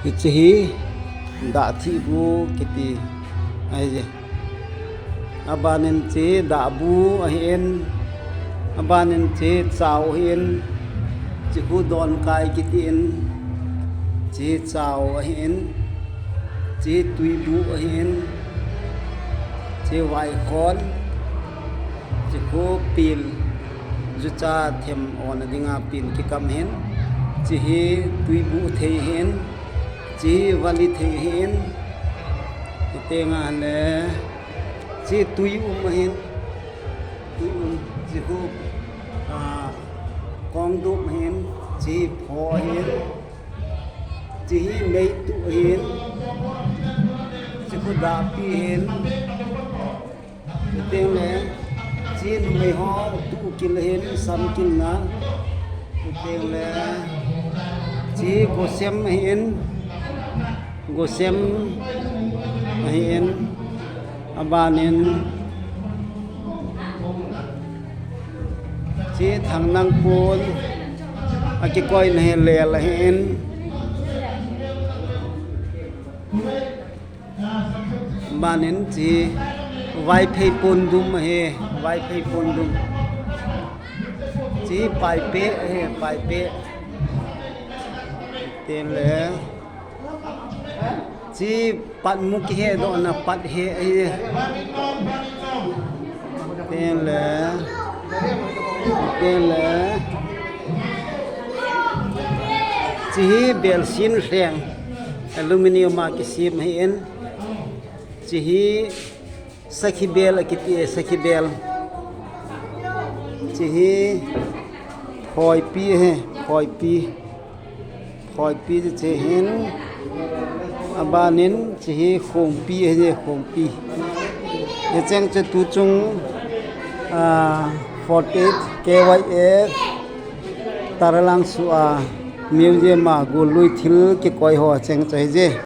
Ichi da thi bu kiti ai abanen che da bu ahen abanen che chau hen chi hu don kai kitin che chau ahen che tui bu ahen che wai khon chi hu pil ju cha them on dinga pin ki kam hen chi hi tui bu thei hen chi vali thei hen tenga ne chi tui hen tui chi hu con đúc hen chi phò hen chi mei tu hen chi hu da pi hen teng le chi nu mei ho tu kil hen sam kil na teng le chi go sem hen go sem hen abanen chi thằng năng pol aki koi na le la hen banen chi vai phei pon dum he vai phei pon dum chi pai pe he pai pe ten le chi pat muk he do na pat he ten le chi bel sin reng aluminium ma ki sim hen chi sakhi bel kiti sakhi bel chi phoi pi he phoi pi chi hen abanin chi khong pi he khong pi ye chang che tu chung 48 KYF Taralang Sua Museum ma gului thil ki koi ho cheng chai je